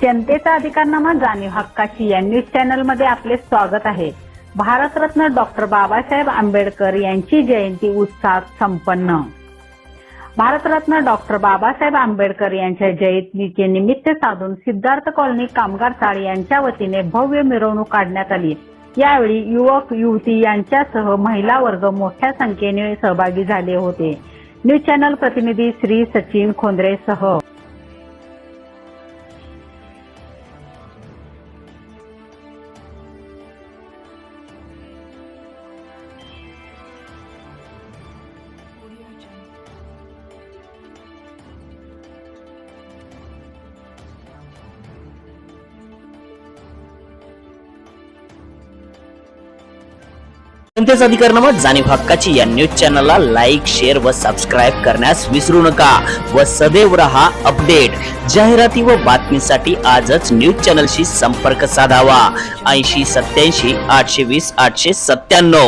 जनतेचा अधिकारनामा जाणीव हक्काची या न्यूज चॅनल मध्ये आपले स्वागत आहे। भारतरत्न डॉक्टर बाबासाहेब आंबेडकर यांची जयंती उत्साहात संपन्न। भारतरत्न डॉक्टर बाबासाहेब आंबेडकर यांच्या जयंतीचे निमित्त साधून सिद्धार्थ कॉलनी कामगार चाळ यांच्या वतीने भव्य मिरवणूक काढण्यात आली। यावेळी युवक युवती यांच्यासह महिला वर्ग मोठ्या संख्येने सहभागी झाले होते। न्यूज चॅनल प्रतिनिधी श्री सचिन खोंद्रे सह जनतेचा अधिकारनामा जाणीव हक्काची या न्यूज चॅनलला लाईक, शेअर व सबस्क्राईब करण्यास विसरू नका व सदैव रहा अपडेट। जाहिराती व बातमीसाठी आजच न्यूज चॅनलशी संपर्क साधावा 80 87 820 897।